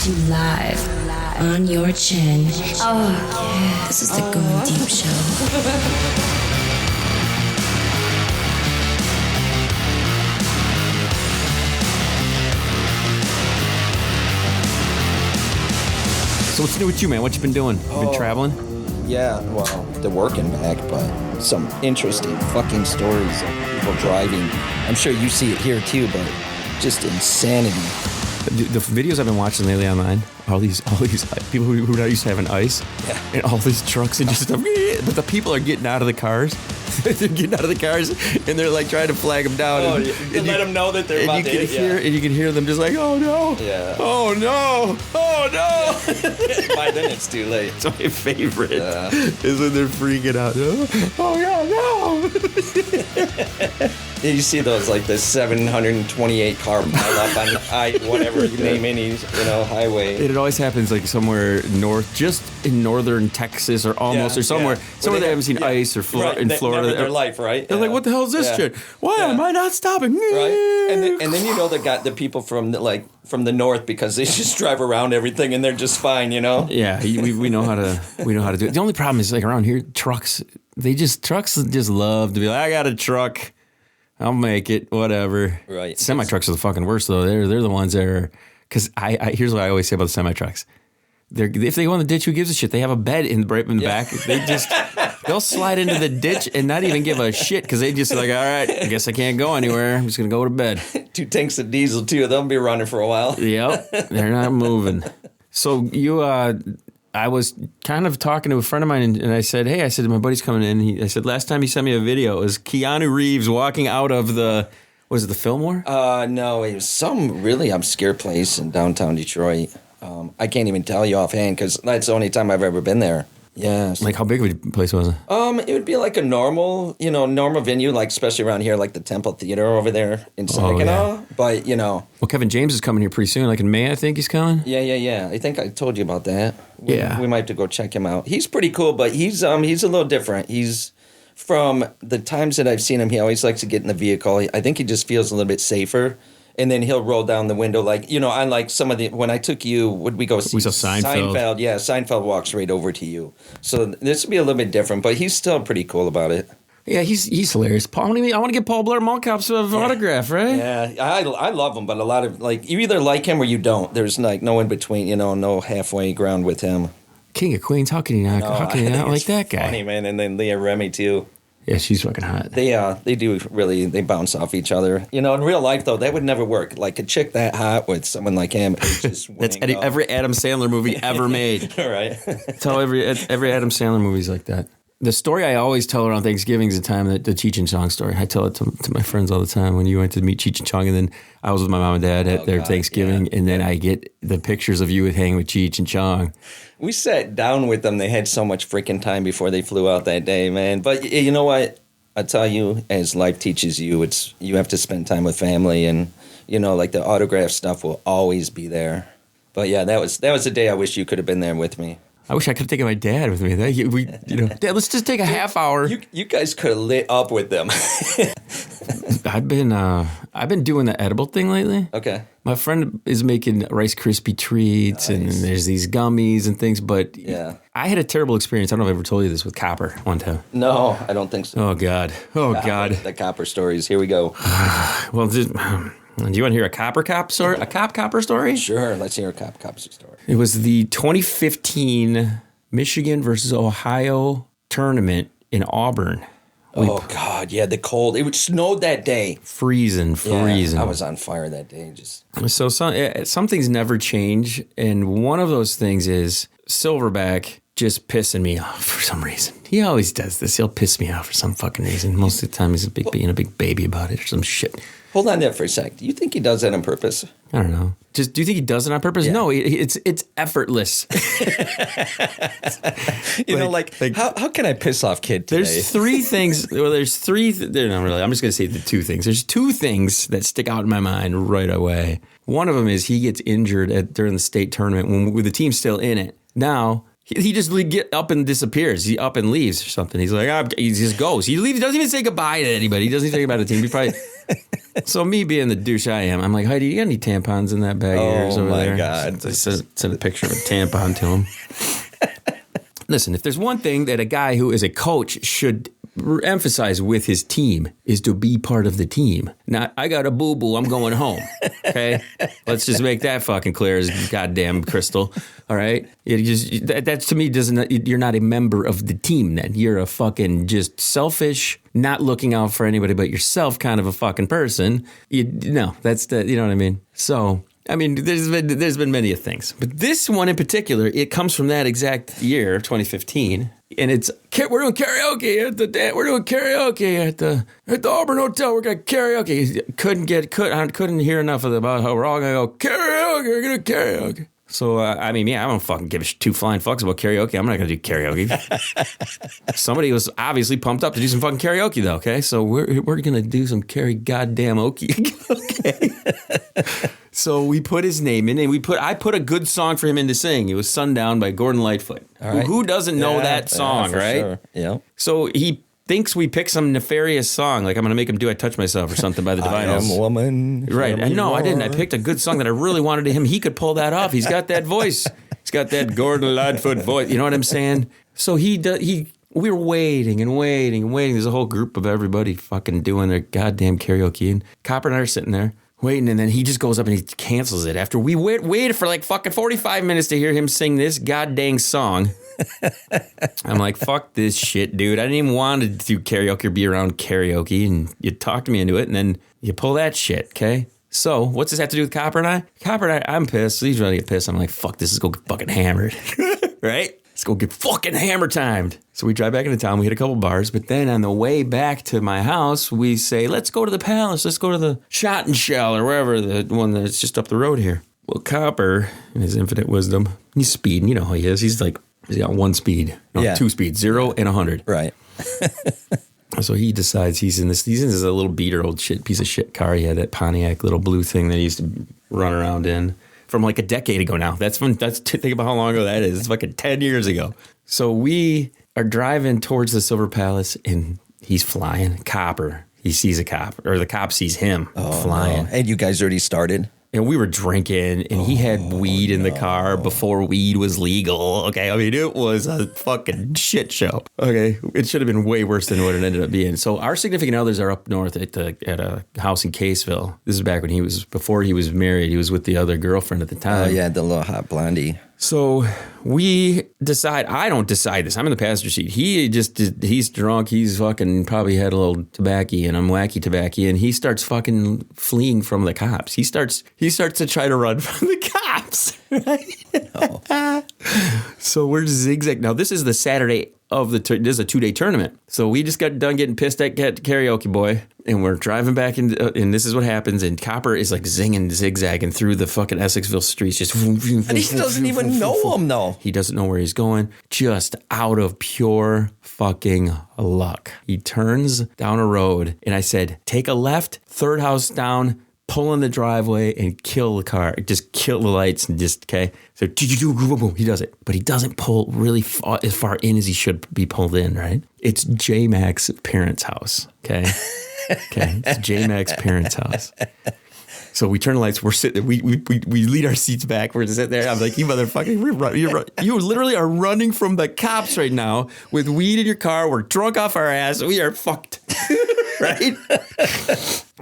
you live on your chin. Oh, yeah. This is the Goin Deep Show. So what's new with you, man? What you been doing? You been traveling? Yeah, well, they're working back, but some interesting fucking stories of people driving. I'm sure you see it here too, but just insanity. The videos I've been watching lately online, all these people who are not used to having ice, and all these trucks and just stuff, but the people are getting out of the cars. They're getting out of the cars and they're like trying to flag them down. Oh, and let them know that they're about to hit. And you can hear them just like, oh no, oh no, oh no. By then it's too late. It's my favorite. Is when they're freaking out. Oh yeah, no. You see those like the 728 car pile up on whatever you name any highway. It always happens like somewhere north, just in northern Texas or almost or somewhere they haven't seen ice or in Florida. Never in their life, right? They're like, what the hell is this shit? Why am I not stopping? Right. And then the people from the north, because they just drive around everything and they're just fine, Yeah, we know how to do it. The only problem is like around here, trucks just love to be like, I got a truck. I'll make it, whatever. Right. Semi trucks are the fucking worst though. They're the ones that are, because here's what I always say about the semi trucks. If they go in the ditch, who gives a shit? They have a bed right in the back. They'll slide into the ditch and not even give a shit because they just like, all right, I guess I can't go anywhere. I'm just gonna go to bed. 2 tanks of diesel too. They'll be running for a while. Yep, they're not moving. So I was kind of talking to a friend of mine, and I said, my buddy's coming in. I said, last time he sent me a video, it was Keanu Reeves walking out of the Fillmore? No, it was some really obscure place in downtown Detroit. I can't even tell you offhand because that's the only time I've ever been there. Yeah. Like how big of a place was it? It would be like a normal venue, like especially around here, like the Temple Theater over there in Saginaw. Yeah. But Well, Kevin James is coming here pretty soon, like in May, I think he's coming. Yeah. I think I told you about that. We might have to go check him out. He's pretty cool, but he's a little different. He's from the times that I've seen him, he always likes to get in the vehicle. I think he just feels a little bit safer. And then he'll roll down the window unlike some of when I took you, would we go see? We saw Seinfeld. Yeah, Seinfeld walks right over to you. So this would be a little bit different, but he's still pretty cool about it. Yeah, he's hilarious. Paul, I want to get Paul Blart Mall Cops an autograph, right? Yeah, I love him, but a lot of, you either like him or you don't. There's no in between, no halfway ground with him. King of Queens, how can you not like that guy? Funny, man, and then Leah Remini, too. Yeah, she's fucking hot. They do really, they bounce off each other. In real life, though, that would never work. Like, a chick that hot with someone like him is just That's every Adam Sandler movie ever made. All right. Tell every Adam Sandler movie's like that. The story I always tell around Thanksgiving is the Cheech and Chong story. I tell it to my friends all the time. When you went to meet Cheech and Chong, and then I was with my mom and dad at their Thanksgiving, and then I get the pictures of you hanging with Cheech and Chong. We sat down with them. They had so much freaking time before they flew out that day, man. But you know what? I tell you, as life teaches you, you have to spend time with family, and like the autograph stuff will always be there. But yeah, that was a day I wish you could have been there with me. I wish I could have taken my dad with me. Dad, let's just take a half hour. You guys could have lit up with them. I've been doing the edible thing lately. Okay. My friend is making Rice Krispie treats, and there's these gummies and things. But I had a terrible experience. I don't know if I ever told you this with copper one time. No, I don't think so. Oh God. The copper stories. Here we go. Well, do you want to hear a cop story? A copper story? Sure. Let's hear a cop story. It was the 2015 Michigan versus Ohio tournament in Auburn. God, yeah, the cold. It snowed that day. Freezing. Yeah, I was on fire that day. So some things never change, and one of those things is Silverback just pissing me off for some reason. He always does this. He'll piss me off for some fucking reason. Most of the time he's being a big baby about it or some shit. Hold on there for a sec. Do you think he does that on purpose? I don't know. Do you think he does it on purpose? Yeah. No, it's effortless. how can I piss off kid today? There's 3 things. Well, there's 3. They're not really. I'm just going to say the 2 things. There's 2 things that stick out in my mind right away. One of them is he gets injured during the state tournament when the team's still in it. Now, He just get up and disappears. He up and leaves or something. He's like, he just goes. He leaves. Doesn't even say goodbye to anybody. He doesn't even think about the team. He probably. So me being the douche I am, I'm like, Heidi, you got any tampons in that bag of yours over there? Oh my God! I sent a picture of a tampon to him. Listen, if there's one thing that a guy who is a coach should emphasize with his team is to be part of the team. Not, I got a boo-boo, I'm going home. Okay? Let's just make that fucking clear as goddamn crystal. All right? That to me you're not a member of the team then. You're a fucking just selfish, not looking out for anybody but yourself kind of a fucking person. That's the, you know what I mean? So, I mean, there's been many things. But this one in particular, it comes from that exact year, 2015. And it's, we're doing karaoke at the Auburn Hotel. We're going to karaoke. Couldn't hear enough about how we're all going to go karaoke. We're going to karaoke. So, I don't fucking give two flying fucks about karaoke. I'm not going to do karaoke. Somebody was obviously pumped up to do some fucking karaoke, though, okay? So, we're going to do some goddamn okie, okay? So, we put his name in, and I put a good song for him in to sing. It was Sundown by Gordon Lightfoot. All right. Who doesn't know that song, right? Sure. Yeah. So, he thinks we picked some nefarious song, like I'm going to make him do I Touch Myself or something by the Divinyls. I am a woman. Right. And no, I didn't. I picked a good song that I really wanted to him. He could pull that off. He's got that voice. He's got that Gordon Lightfoot voice. You know what I'm saying? So we were waiting. There's a whole group of everybody fucking doing their goddamn karaoke. And Copper and I are sitting there waiting. And then he just goes up and he cancels it after we waited for like fucking 45 minutes to hear him sing this goddamn song. I'm like, fuck this shit, dude. I didn't even want to do karaoke or be around karaoke. And you talked me into it, and then you pull that shit, okay? So, what's this have to do with Copper and I? Copper and I, I'm pissed. He's ready to get pissed. I'm like, fuck this, let's go get fucking hammered. Right? Let's go get fucking hammer timed. So we drive back into town. We hit a couple bars. But then on the way back to my house, we say, let's go to the Palace. Let's go to the Shot and Shell or wherever, the one that's just up the road here. Well, Copper, in his infinite wisdom, he's speeding. You know how he is. He's got one speed. No, two speeds, 0 and 100. Right. So he decides he's in this a little beater old piece of shit car. He had that Pontiac little blue thing that he used to run around in from like a decade ago now. Think about how long ago that is. It's fucking 10 years ago. So we are driving towards the Silver Palace and he's flying. Copper, he sees a cop, or the cop sees him flying. No. And you guys already started? And we were drinking, and he had weed in the car before weed was legal. Okay, I mean, it was a fucking shit show. Okay, it should have been way worse than what it ended up being. So our significant others are up north at a house in Caseville. This is back when before he was married. He was with the other girlfriend at the time. Oh, yeah, the little hot blondie. So we decide, I don't decide this. I'm in the passenger seat. He's drunk. He's fucking probably had a little tobacco in him, wacky tobacco, and he starts fucking fleeing from the cops. He starts to try to run from the cops. Right? Oh. So we're zigzag. Now this is the Saturday of this is a 2-day tournament. So we just got done getting pissed at Karaoke Boy, and we're driving back and this is what happens. And Copper is like zigzagging through the fucking Essexville streets, just. And he doesn't even know him though. He doesn't know where he's going. Just out of pure fucking luck, he turns down a road, and I said, "Take a left, third house down." Pull in the driveway and kill the car. Just kill the lights and just, okay. So he does it, but he doesn't pull really as far in as he should be pulled in, right? It's J-Mac's parents' house, okay? Okay, it's J-Mac's parents' house. So we turn the lights. We're sitting. We lead our seats back. We're just sitting there. I'm like, you motherfucker, you literally are running from the cops right now with weed in your car. We're drunk off our ass. We are fucked, right?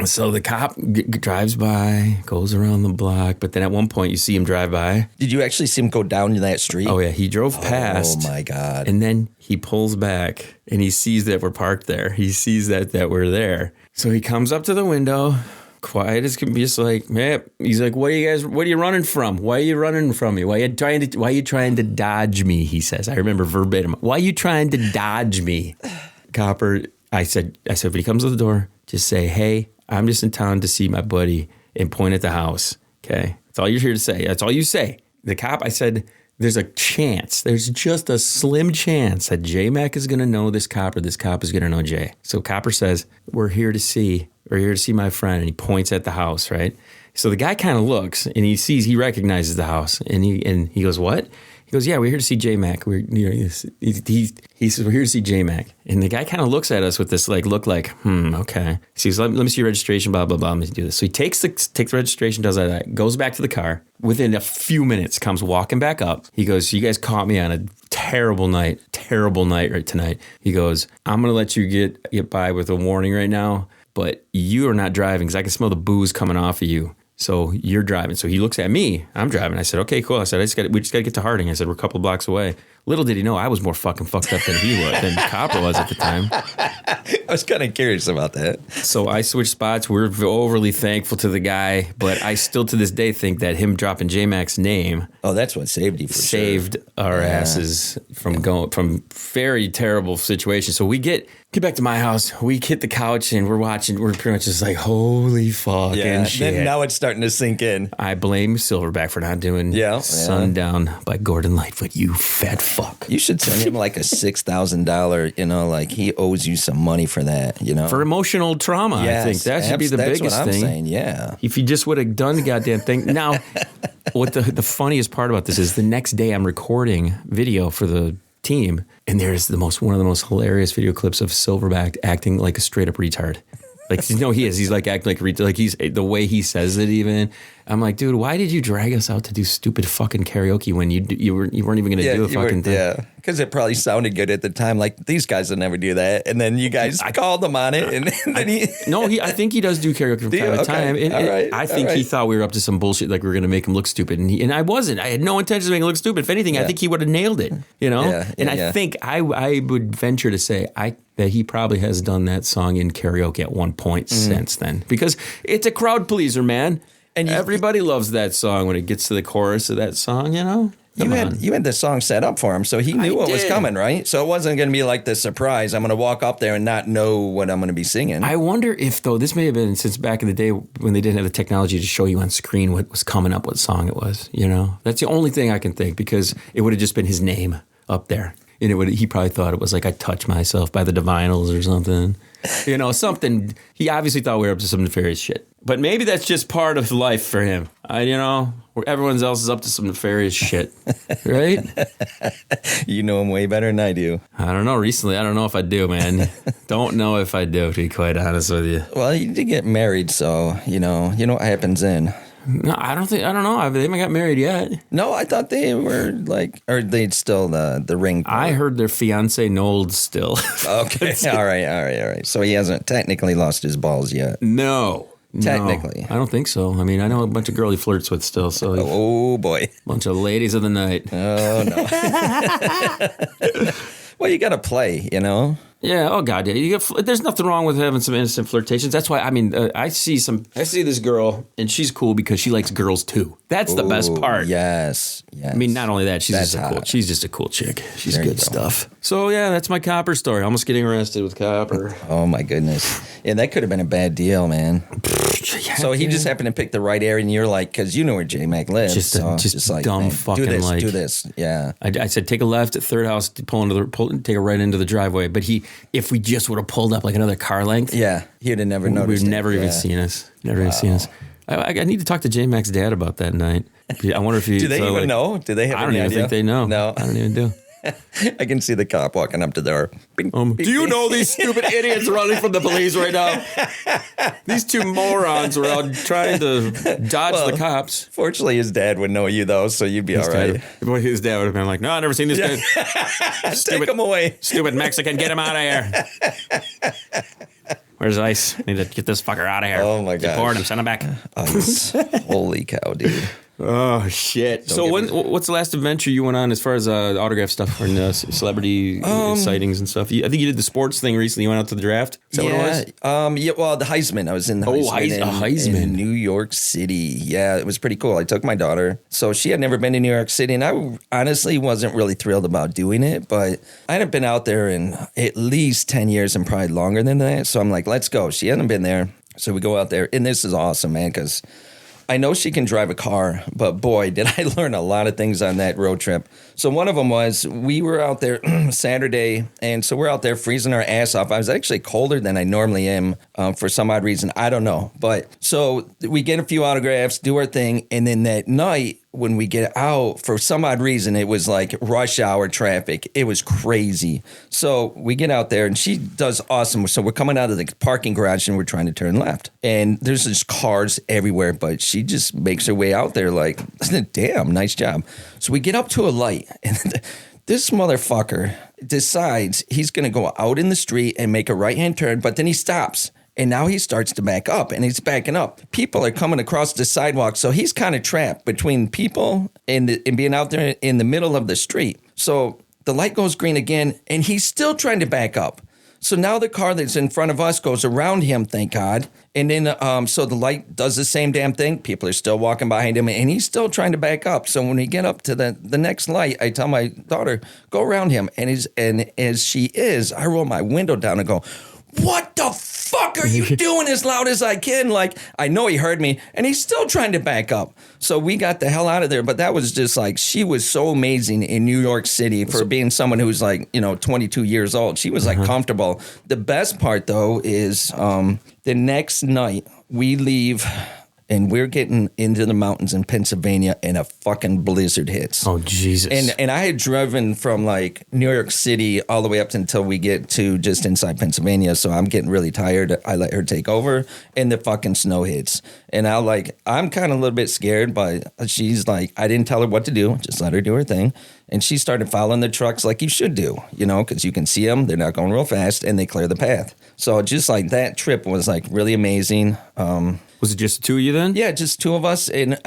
So the cop drives by, goes around the block, but then at one point you see him drive by. Did you actually see him go down that street? Oh yeah, he drove past. Oh my God! And then he pulls back and he sees that we're parked there. He sees that we're there. So he comes up to the window. Quiet as can be, just like, man. He's like, what are you running from? Why are you running from me? Why are you trying to dodge me? He says. I remember verbatim. Why are you trying to dodge me? Copper, I said, when he comes to the door, just say, hey, I'm just in town to see my buddy, and point at the house. Okay. That's all you're here to say. That's all you say. The cop, I said, there's a chance. There's just a slim chance that J-Mac is going to know this cop, or this cop is going to know Jay. So Copper says, we're here to see, we're here to see my friend. And he points at the house, right? So the guy kind of looks and he recognizes the house and he goes, what? He goes, yeah, we're here to see J-Mac. He says, we're here to see J-Mac. And the guy kind of looks at us with this look like, okay. So he says, let me see your registration, blah, blah, blah. Let me do this. So he takes the registration, does that, goes back to the car. Within a few minutes, comes walking back up. He goes, you guys caught me on a terrible night right tonight. He goes, I'm going to let you get by with a warning right now, but you are not driving because I can smell the booze coming off of you. So you're driving. So he looks at me. I'm driving. I said, okay, cool. I said, we just got to get to Harding. I said, we're a couple of blocks away. Little did he know I was more fucking fucked up than than the copper was at the time. I was kind of curious about that. So I switched spots. We're overly thankful to the guy, but I still to this day think that him dropping J-Mac's name. Oh, that's what saved you for saved sure. our asses from very terrible situations. So we get back to my house. We hit the couch and we're pretty much just like, holy fucking shit. Then now it's starting to sink in. I blame Silverback for not doing Sundown by Gordon Lightfoot, you fat fuck. You should send him like a $6,000, he owes you some money for that, For emotional trauma, yes, I think. That should be the biggest what I'm thing. Saying, yeah. If he just would have done the goddamn thing. Now, what the funniest part about this is the next day I'm recording video for the team, and there's one of the most hilarious video clips of Silverback acting like a straight up retard. He is. He's acting like a retard. He's the way he says it. Even I'm like, dude, why did you drag us out to do stupid fucking karaoke when you weren't even going to do a fucking thing? Yeah, because it probably sounded good at the time. Like these guys would never do that, and then you guys called him on it, and then I think he does do karaoke from time to time. I think he thought we were up to some bullshit, like we were going to make him look stupid, and I wasn't. I had no intention of making him look stupid. If anything, I think he would have nailed it. I think I would venture to say that he probably has done that song in karaoke at one point since then, because it's a crowd pleaser, man. And everybody loves that song when it gets to the chorus of that song, You had the song set up for him, so he knew what was coming, right? So it wasn't going to be like the surprise. I'm going to walk up there and not know what I'm going to be singing. I wonder if, though, this may have been since back in the day when they didn't have the technology to show you on screen what was coming up, what song it was, That's the only thing I can think, because it would have just been his name up there. And he probably thought it was like I Touch Myself by the Divinals or something. Something. He obviously thought we were up to some nefarious shit. But maybe that's just part of life for him. Where everyone else is up to some nefarious shit. Right? You know him way better than I do. I don't know. Recently, I don't know if I do, man. Don't know if I do, to be quite honest with you. Well, you did get married, so, you know what happens then. No, I don't know. They haven't got married yet. No, I thought they were or they'd still the ring part. I heard their fiance Nold still. Okay. All right. So he hasn't technically lost his balls yet. No. Technically. I don't think so. I mean, I know a bunch of girls he flirts with still. So oh, boy. Bunch of ladies of the night. Oh, no. Well, you got to play, Yeah. Oh God. Yeah. There's nothing wrong with having some innocent flirtations. That's why. I mean, I see this girl, and she's cool because she likes girls too. That's the best part. Yes. I mean, not only that, she's just a cool chick. She's good stuff. So yeah, that's my copper story. Almost getting arrested with copper. Oh my goodness. Yeah, that could have been a bad deal, man. So he just happened to pick the right area, and you're like, because you know where J-Mac lives. Just like, dumb fucking do this. Yeah. I said, take a left at third house, take a right into the driveway. But if we just would have pulled up like another car length, yeah, he'd have never noticed. We'd never even seen us. Never even seen us. I need to talk to J-Mac's dad about that night. I wonder if do they even know? Do they have any idea? I don't even think they know. No, I don't even do. I can see the cop walking up to the door. Do you know these stupid idiots running from the police right now? These two morons were out trying to dodge the cops. Fortunately, his dad would know you, though, so you'd be all right. His dad would have been like, no, I've never seen this guy. Take him away. Stupid Mexican, get him out of here. Where's Ice? Need to get this fucker out of here. Oh, my God. Deport him, send him back. Ice. Holy cow, dude. Oh, shit. So what's the last adventure you went on as far as autograph stuff and celebrity sightings and stuff? I think you did the sports thing recently. You went out to the draft? Is that what it was? Well, the Heisman. I was in the Heisman in New York City. Yeah, it was pretty cool. I took my daughter. So she had never been to New York City, and I honestly wasn't really thrilled about doing it, but I hadn't been out there in at least 10 years and probably longer than that. So I'm like, let's go. She hadn't been there. So we go out there, and this is awesome, man, because I know she can drive a car, but boy, did I learn a lot of things on that road trip. So one of them was we were out there Saturday, and so we're out there freezing our ass off. I was actually colder than I normally am for some odd reason. I don't know. But so we get a few autographs, do our thing, and then that night, when we get out, for some odd reason, it was like rush hour traffic. It was crazy. So we get out there and she does awesome. So we're coming out of the parking garage and we're trying to turn left. And there's just cars everywhere, but she just makes her way out there like, damn, nice job. So we get up to a light and this motherfucker decides he's going to go out in the street and make a right-hand turn, but then he stops. And now he starts to back up, and he's backing up. People are coming across the sidewalk, so he's kind of trapped between people and being out there in the middle of the street. So the light goes green again, and he's still trying to back up. So now the car that's in front of us goes around him, thank God. And then so the light does the same damn thing. People are still walking behind him, and he's still trying to back up. So when we get up to the next light, I tell my daughter, go around him. And as she is, I roll my window down and go, what the fuck are you doing as loud as I can? Like, I know he heard me, and he's still trying to back up. So we got the hell out of there. But that was just like, she was so amazing in New York City for being someone who's like, 22 years old. She was like comfortable. The best part, though, is the next night we leave. And we're getting into the mountains in Pennsylvania, and a fucking blizzard hits. Oh, Jesus. And I had driven from, like, New York City all the way up until we get to just inside Pennsylvania, so I'm getting really tired. I let her take over, and the fucking snow hits. And I'm kind of a little bit scared, but she's like, I didn't tell her what to do. Just let her do her thing. And she started following the trucks like you should do, because you can see them. They're not going real fast, and they clear the path. So just like that trip was, like, really amazing. Was it just the two of you then? Yeah, just two of us. And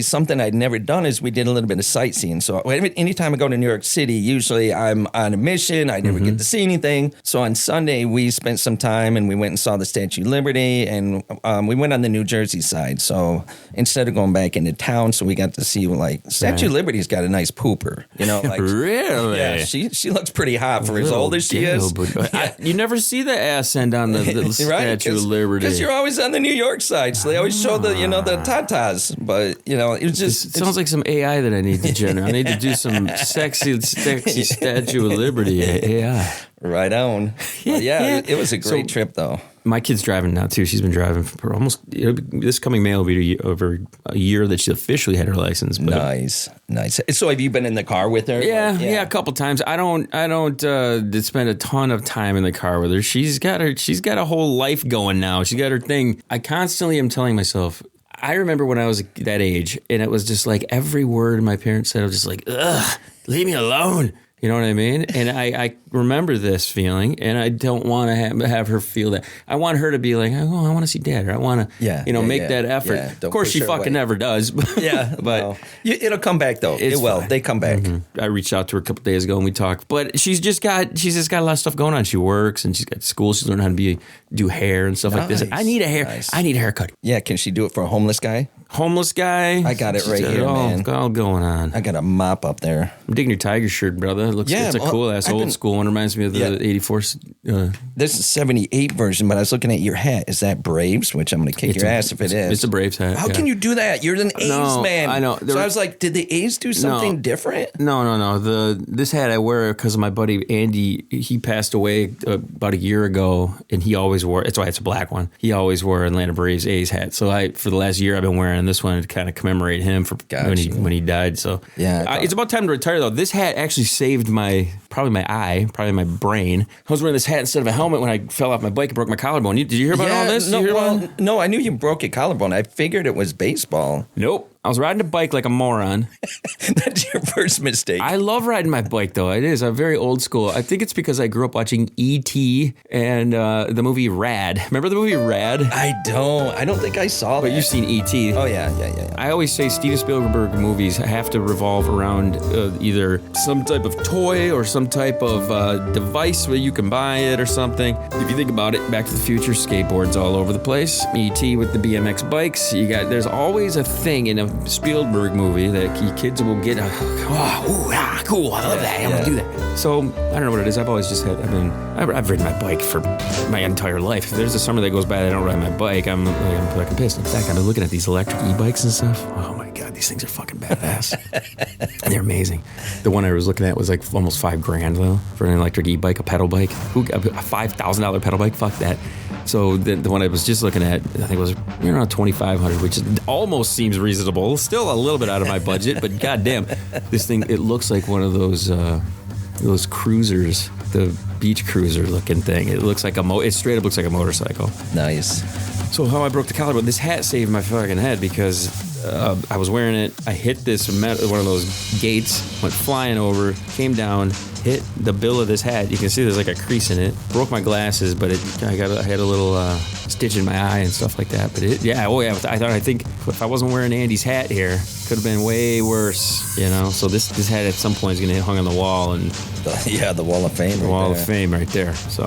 something I'd never done is we did a little bit of sightseeing. So anytime I go to New York City, usually I'm on a mission. I never get to see anything. So on Sunday, we spent some time and we went and saw the Statue of Liberty, and we went on the New Jersey side. So instead of going back into town, so we got to see like Statue of Liberty's got a nice pooper, like really? Yeah, she looks pretty hot for as old as she is. Yeah. You never see the ass end on the right? Statue of Liberty. Because you're always on the New York side. So they always show the tatas, but it was just. It sounds like some AI that I need to generate. I need to do some sexy Statue of Liberty AI. Right on. But yeah, it was a great trip though. My kid's driving now too. She's been driving for almost this coming May will be over a year that she officially had her license. But nice. So have you been in the car with her? Yeah, a couple times. I don't spend a ton of time in the car with her. She's got a whole life going now. She's got her thing. I constantly am telling myself. I remember when I was that age, and it was just like every word my parents said, I was just like, ugh, leave me alone. You know what I mean? And I remember this feeling, and I don't want to have her feel that. I want her to be like, oh, I want to see Dad, or I want to, make that effort. Yeah, of course, she fucking never does. Yeah, but it'll come back though. It will. They come back. Mm-hmm. I reached out to her a couple days ago and we talked. But she's just got a lot of stuff going on. She works and she's got school. She's learning how to do hair and stuff like this. I need a hair. Nice. I need a haircut. Yeah, can she do it for a homeless guy? Homeless guy. I got it right here, man. All going on. I got a mop up there. I'm digging your tiger shirt, brother. It's a cool ass old school one. Reminds me of the 84. This is 78 version, but I was looking at your hat. Is that Braves? Which I'm going to kick your ass if it is. It's a Braves hat. How can you do that? You're an A's man. I know. So I was like, did the A's do something different? No. This hat I wear because of my buddy Andy. He passed away about a year ago, and he always wore. That's why it's a black one. He always wore Atlanta Braves A's hat. So for the last year I've been wearing this one to kind of commemorate him for when he died. So it's about time to retire though. This hat actually saved probably my brain. I was wearing this hat instead of a helmet when I fell off my bike and broke my collarbone. Did you hear about all this? No, I knew you broke your collarbone. I figured it was baseball. Nope. I was riding a bike like a moron. That's your first mistake. I love riding my bike, though. It is. I'm very old school. I think it's because I grew up watching E.T. and the movie Rad. Remember the movie Rad? I don't think I saw that. But you've seen E.T. Oh, yeah. I always say Steven Spielberg movies have to revolve around either some type of toy or some type of device where you can buy it or something. If you think about it, Back to the Future, skateboards all over the place. E.T. with the BMX bikes. There's always a thing in a Spielberg movie that kids will get. Cool, I love that. I'm gonna do that. So I don't know what it is. I've always just I've ridden my bike for my entire life. If there's a summer that goes by that I don't ride my bike, I'm fucking pissed. In fact, I've been looking at these electric e-bikes and stuff. Oh my God, these things are fucking badass. They're amazing. The one I was looking at was like almost $5,000 though for an electric e-bike, a pedal bike. A $5,000 pedal bike? Fuck that. So the one I was just looking at, I think it was around $2,500, which almost seems reasonable. Still a little bit out of my budget, but goddamn, this thing, it looks like one of those cruisers, the beach cruiser looking thing. It looks like it straight up looks like a motorcycle. Nice. So how I broke the collarbone, this hat saved my fucking head because I was wearing it. I hit one of those gates, went flying over, came down, hit the bill of this hat. You can see there's like a crease in it. Broke my glasses, but I had a little stitch in my eye and stuff like that. But I think if I wasn't wearing Andy's hat here, could have been way worse, you know. So this hat at some point is gonna get hung on the wall and the wall of fame. The wall of fame right there. So,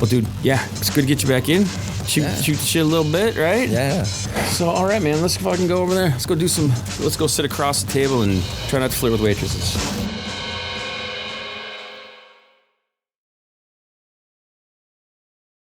well, dude, yeah, it's good to get you back in. Shoot the shit a little bit, right? Yeah. So, all right, man, let's fucking go over there. Let's go sit across the table and try not to flirt with waitresses.